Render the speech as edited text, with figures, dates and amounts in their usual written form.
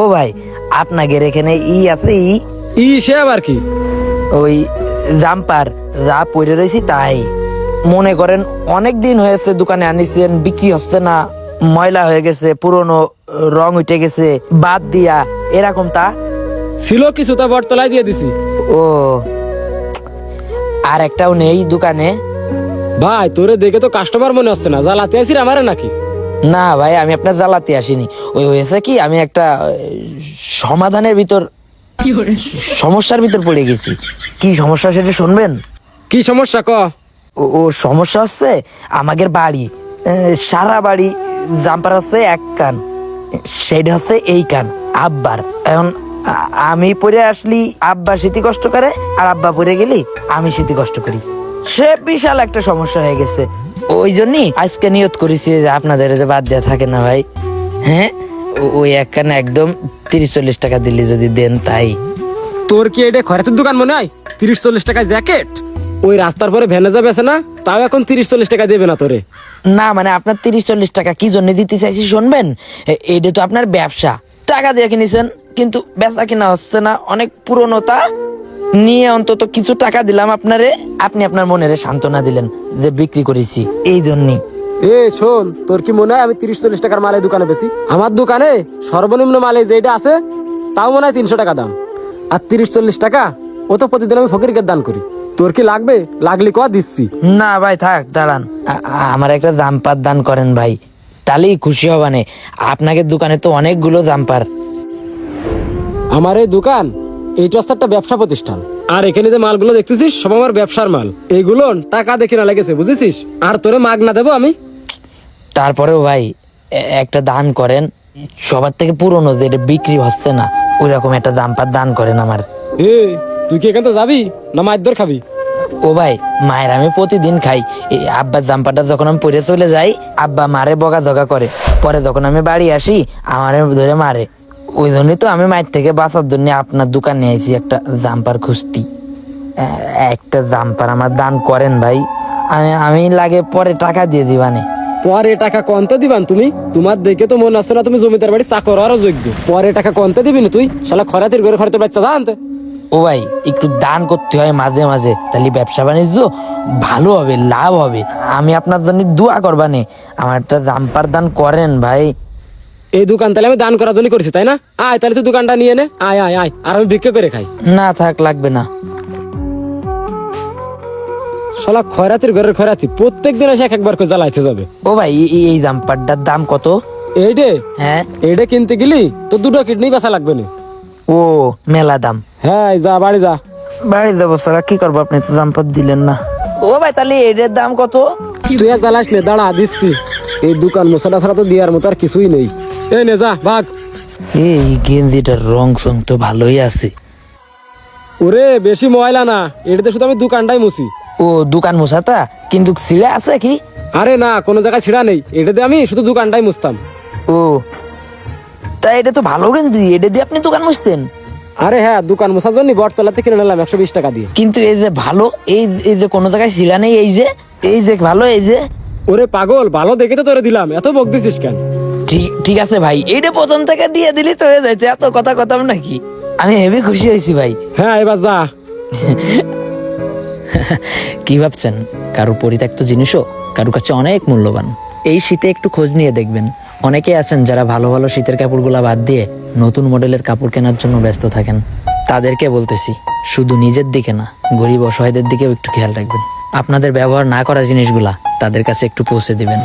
ও ভাই, আপনাদের এখানে আছে সে আবার কি? ওই জাম্পার যা পরে রয়েছি তাই। মনে করেন অনেক দিন হয়েছে দোকানে আনিছেন, বিক্রি হচ্ছে না, ময়লা হয়ে গেছে, পুরনো রং উঠে গেছে, বাদ দিয়া এরকম তা ছিল কিছু, তা বটতলায় দিয়ে দিছি। ও, আর একটাও নেই দোকানে? ভাই তোরে দেখে তো কাস্টমার মনে হচ্ছে না, জ্বালাতে আসির আমারে নাকি? না ভাই, আমি আপনার জ্বালাতে আসিনি। ওই হয়েছে কি, আমি একটা সমাধানের ভিতর, সমস্যার ভিতর পড়ে গেছি। কি সমস্যা সেটা শুনবেন? কি সমস্যা ক? ও সমস্যা হচ্ছে আমাদের বাড়ি, সারা বাড়ি জাম্পার হচ্ছে এক কান, সেটা হচ্ছে এই কান আব্বার। এখন আমি পরে আসলি আব্বা স্মৃতি কষ্ট করে, আর আব্বা পরে গেলি আমি স্মৃতি কষ্ট করি। সে বিশাল একটা সমস্যা হয়ে গেছে। ওই জন্যই আজকে নিয়ত করেছি যে আপনাদের যে বাদ দেওয়া থাকে না ভাই। হ্যাঁ, ওই এক কানে একদম 30-40 টাকা দিলে যদি দেন তাই। তোর কি এটা খরচের দোকান মনে হয়? 30-40 টাকায় জ্যাকেট? ওই রাস্তার পরে ভ্যানে যাবে আছে না, তাও এখন 30-40 টাকা দেবে না তোরে? না মানে আপনার 30-40 টাকা কি জন্য দিতে চাইছি শুনবেন? এটা তো আপনার ব্যবসা, টাকা দিয়ে কিনেছেন, কিন্তু বেচা কিনা হচ্ছে না, অনেক পুরনোতা নিয়ে অন্তত কিছু টাকা দিলাম আপনারে, আপনি আপনার মনের সান্ত্বনা দিলেন যে বিক্রি করেছি, এই জন্যই। শোন, তোর কি মনে হয় আমি 30-40 টাকার মালে দোকানে বেশি? আমার দোকানে সর্বনিম্ন মালে যেটা আছে তাও মনে হয় 300 টাকা দাম। আর 30-40 টাকা ও তো প্রতিদিন আমি ফকিরকে দান করি। তোর কি লাগবে? লাগলি ক, দিচ্ছি। না ভাই থাক, দাঁড়ান, আমার একটা জাম্পার দান করেন ভাই, তাহলেই খুশি হবানে। আপনাদের দোকানে তো অনেকগুলো জাম্পার। আমার এই দোকান এইটা হচ্ছে একটা ব্যবসা প্রতিষ্ঠান, আর এখানে যে মালগুলো দেখতেছিস সব আমার ব্যবসার মাল। এইগুলো টাকা দেখে না লেগেছে, বুঝেছিস? আর তোরে মাগ না দেবো আমি। তারপরেও ভাই একটা দান করেন, সবার থেকে পুরনো যেটা বিক্রি হচ্ছে না ওই রকম একটা জাম্পার দান করেন আমার। তুই কি এখান থেকে যাবি না মাইর খাবি? ও ভাই, মায়ের আমি প্রতিদিন খাই। এই আব্বার জাম্পারটা যখন আমি পরে চলে যাই, আব্বা মারে বকাঝকা করে, পরে যখন আমি বাড়ি আসি আমারে ধরে মারে। ওই জন্যই তো আমি মায়ের থেকে বাঁচার জন্য আপনার দোকানে আইছি একটা জাম্পার খুঁজতি। একটা জাম্পার আমার দান করেন ভাই, আমি লাগে পরে টাকা দিয়ে দিবানে। পরে টাকা কনতে দিবান তুমি? তোমার দেখে তো মনে আছে না তুমি জমিদার বাড়ি চাকর আরো যোগ্য। পরে টাকা কনতে দিবি না তুই? শালা খরাতির ঘরে খরতে বাচ্চা জানতে। ও ভাই, একটু দান করতে হয় মাঝে মাঝে, তাহলে ব্যবসা বাণিজ্য ভালো হবে, লাভ হবে। আমি আপনার জন্য দোয়া করবানে, আমার একটা জাম্পার দান করেন ভাই। এই দোকান তাহলে আমি দান করার জন্য করেছি, তাই না? আয় তাহলে তুই দোকানটা নিয়ে নে, আয় আয় আয়, আর আমি ভিক্ষা করে খাই। না থাক, লাগবে না। শালা খয়রাতির ঘরের খয়রাতি প্রত্যেক দিন এসে একবার করে জ্বালাইতে যাবে। ও ভাই, এই জাম্পারটার দাম কত? এইডে? হ্যাঁ, এইডে কিনতে গেলি তো 2টা কিডনি বেচা লাগবে না। ও মেলা দাম। হ্যাঁ, যা বাড়ি যা। বাড়ি যাবো সারা, কি করবো, আপনি তো জাম্পার দিলেন না। ও ভাই, তাহলে এটার দাম কত? তুই আর জ্বালাস নে, দাঁড়া দিচ্ছি। এই দোকান মশলা ছাড়া তো দেওয়ার মতো আর কিছুই নেই। এই নে যা, ভাগ। এই গেঞ্জিটার রং সং তো ভালোই আছে। ওরে বেশি ময়লা না, এটাতে শুধু আমি দোকানটাই মুছি। ও দোকান মুসাতা, কিন্তু ছিঁড়ে আছে কি? আরে না, কোনো জায়গায় ছিঁড়া নেই, এটাতে আমি শুধু দোকানটাই মুছতাম। ও তাই, এটা তো ভালো গেঞ্জি, এটা দিয়ে আপনি দোকান মুছতেন? আরে হ্যাঁ, দোকান মোছার জন্য বটতলাতে কিনে নিলাম 120 টাকা দিয়ে। কিন্তু এই যে ভালো, এই যে কোনো জায়গায় ছিঁড়া নেই, এই যে ভালো, এই যে। ওরে পাগল, ভালো দেখে তো তোরে দিলাম, এত বক দিছিস কেন? ঠিক আছে ভাই, এইটা প্রথম থেকে দিয়ে দিলি তো হয়ে যাচ্ছে, এত কথা কথাম নাকি? আমি হেভি খুশি হয়েছি ভাই। হ্যাঁ, এবার যা। কি ভাবছেন, কারো পরিত্যক্ত জিনিসও কারো কাছে অনেক মূল্যবান। এই শীতে একটু খোঁজ নিয়ে দেখবেন, অনেকে আছেন যারা ভালো ভালো শীতের কাপড়গুলা বাদ দিয়ে নতুন মডেলের কাপড় কেনার জন্য ব্যস্ত থাকেন। তাদেরকে বলতেছি, শুধু নিজের দিকে না, গরিব অসহায়দের দিকেও একটু খেয়াল রাখবেন। আপনাদের ব্যবহার না করা জিনিসগুলা তাদের কাছে একটু পৌঁছে দিবেন।